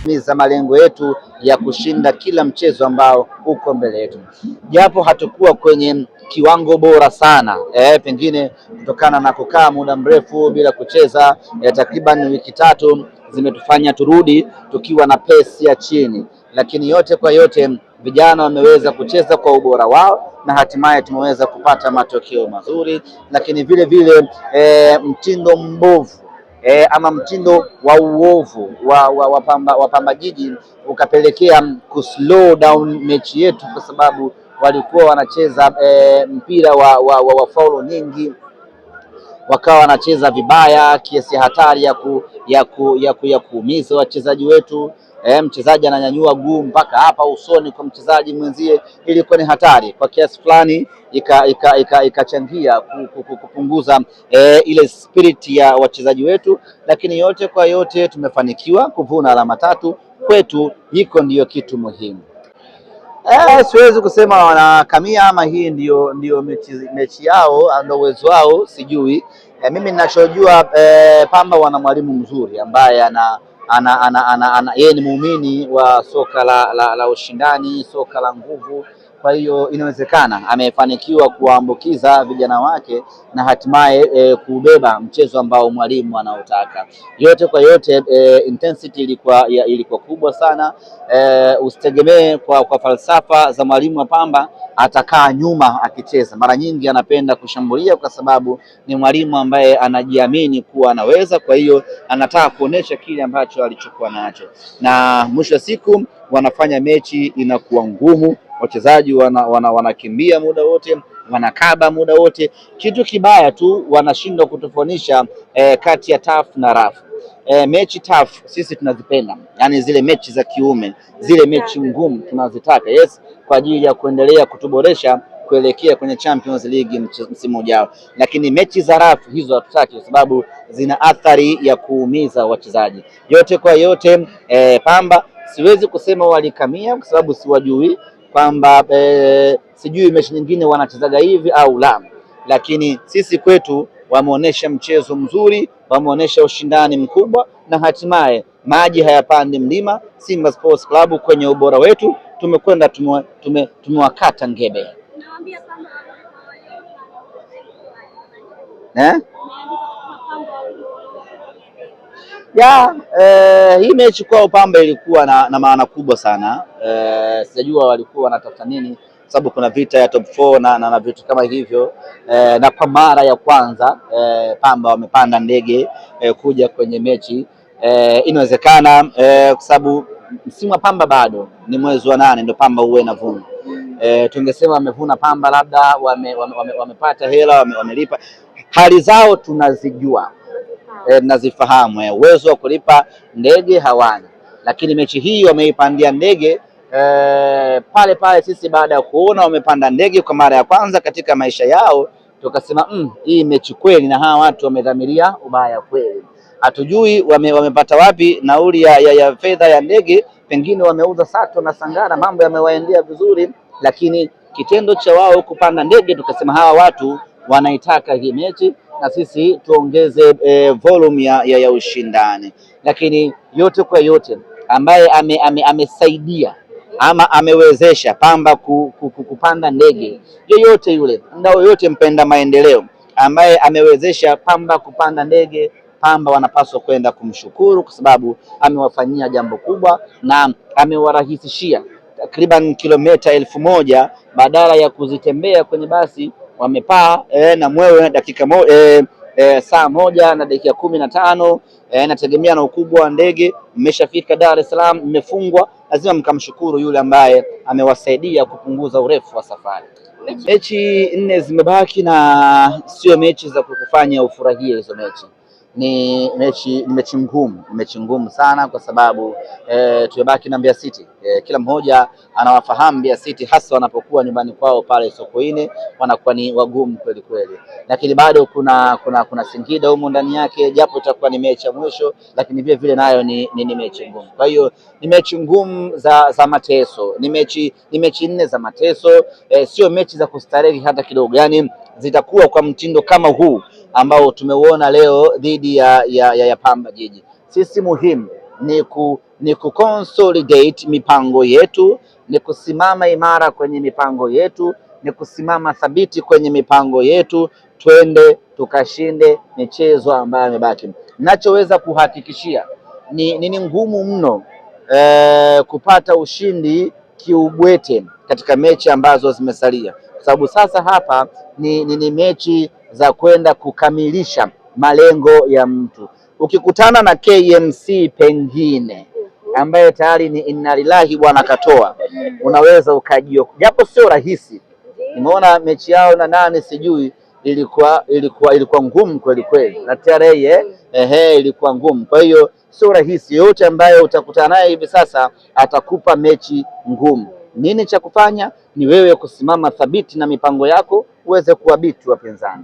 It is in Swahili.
za malengo yetu ya kushinda kila mchezo ambao uko mbele yetu, japo hatakuwa kwenye kiwango bora sana pengine kutokana na kukaa muda mrefu bila kucheza takriban wiki 3 zimetufanya turudi tukiwa na pesi ya chini, lakini yote kwa yote vijana wameweza kucheza kwa ubora wao na hatimaye tumeweza kupata matokeo mazuri, lakini vile vile mtindo mbovu ama mtindo wa uovu wa Pamba Jiji ukapelekea kuslow down mechi yetu, kwa sababu walikuwa wanacheza mpira wa faulo nyingi, wakawa wanacheza vibaya kiasi hatari ya kuumiza wachezaji wetu. Mchezaji ananyanyua guu mpaka hapa usoni kwa mchezaji mwenzie, ilikuwa ni hatari kwa kiasi fulani, ikachangia kupunguza ile spirit ya wachezaji wetu, lakini yote kwa yote tumefanikiwa kuvuna alama 3 kwetu, hiko ndiyo kitu muhimu. Siwezi kusema wanakamia ama hii ndio mechi yao ndio uwezo wao, sijui. Mimi ninachojua Pamba wana mwalimu mzuri ambaye yeye ni muumini wa soka la ushindani, soka la nguvu. Kwa hiyo inawezekana amefanikiwa kuwaambukiza vijana wake na hatimaye kubeba mchezo ambao mwalimu anaotaka. Yote kwa yote intensity ilikuwa kubwa sana. Usitegemee kwa falsafa za mwalimu wa Pamba atakaa nyuma akicheza. Mara nyingi anapenda kushambulia kwa sababu ni mwalimu ambaye anajiamini kuwa anaweza, kwa hiyo anataka kuonesha kile ambacho alichokuwa nacho. Na mwisho wa siku wanafanya mechi inakuwa ngumu, wachezaji wanakimbia muda wote, wanakaba muda wote. Kitu kibaya tu wanashindwa kutofautisha kati ya tough na rough. Mechi tough sisi tunazipenda, yani zile mechi za kiume, zile mechi ngumu tunazitaka, yes, kwa ajili ya kuendelea kutuboresha kuelekea kwenye Champions League msimu ujao. Lakini mechi za rafu hizo hatutaki kwa sababu zina athari ya kuumiza wachezaji. Yote kwa yote Pamba siwezi kusema walikamia kwa sababu siwajui kwamba sijui mechi nyingine wanachezaga hivi au la, lakini sisi kwetu wameonesha mchezo mzuri, wameonesha ushindani mkubwa, na hatimaye maji hayapandi mlima. Simba Sports Club kwenye ubora wetu tumekwenda tumewakata ngebe. Hii mechi kwa Pamba ilikuwa na maana kubwa sana. Sijajua walikuwa wanatafuta nini, sababu kuna vita ya top 4 na vitu kama hivyo. Na kwa mara ya kwanza Pamba wamepanda ndege kuja kwenye mechi. Inawezekana kwa sababu msimu wa Pamba bado ni mwezi wa 8 ndio Pamba uwe na vuna. Tungesema wamevuna Pamba, labda wamepata hela, wamelipa. Hali zao tunazijua, nazifahamu. Uwezo wa kulipa ndege hawana, lakini mechi hii wameipandia ndege pale sisi baada ya kuona wamepanda ndege kwa mara ya kwanza katika maisha yao tukasema hii mechi kweli, na hawa watu wamedhamiria ubaya kweli. Hatujui wamepata wapi nauli ya fedha ya ndege, pengine wameuza Sato na Sangara, mambo yamewaendea vizuri, lakini kitendo cha wao kupanda ndege tukasema hawa watu wanaitaka hii mechi na sisi tuongeze volume ya ushindani. Lakini yote kwa yote ambaye amesaidia ama amewezesha Pamba kupanda ndege, yoyote yule ndao yote mpenda maendeleo ambaye amewezesha Pamba kupanda ndege, Pamba wanapaswa kwenda kumshukuru kwa sababu amewafanyia jambo kubwa na amewarahisishia takriban kilomita 1000 badala ya kuzitembea kwenye basi wamepaa na mwewe saa 1 na dakika 15. Nategemea na ukubwa wa ndege, mmeshafika Dar es Salaam, mmefungwa, lazima mkamshukuru yule ambaye amewasaidia kupunguza urefu wa safari. Mechi 4 zimebaki na sio mechi za kukufanya ufurahie hizo mechi. Ni mechi ngumu sana kwa sababu tumebaki na Mbeya City. Kila mmoja anawafahamu Mbeya City, hasa wanapokuwa nyumbani kwao pale Sokoine, wanakuwa ni wagumu kweli kweli. Lakini bado kuna Singida humo ndani yake, japo itakuwa ni mechi ya mwisho, lakini vile vile nayo ni mechi ngumu. Kwa hiyo ni mechi ngumu za mateso, ni mechi 4 za mateso, sio mechi za kustarehe hata kidogo. Yani zitakuwa kwa mtindo kama huu ambao tumeuona leo dhidi ya Pamba Jiji. Sisi muhimu ni consolidate mipango yetu, ni kusimama imara kwenye mipango yetu, ni kusimama thabiti kwenye mipango yetu, twende tukashinde michezo ambayo imebaki. Ninachoweza kuhakikishia ni ngumu mno kupata ushindi kiubwete katika mechi ambazo zimesalia, kwa sababu sasa hapa ni mechi za kwenda kukamilisha malengo ya mtu. Ukikutana na KMC pengine ambaye tayari ni inna lillahi bwana katoa, unaweza ukajio, japo sio rahisi. Nimeona mechi yao na nani sijui ilikuwa ngumu kweli kweli, na TRA ilikuwa ngumu. Kwa hiyo sio rahisi, yote ambaye utakutana naye hivi sasa atakupa mechi ngumu. Nini cha kufanya? Ni wewe kusimama thabiti na mipango yako uweze kuwabiti wapinzani.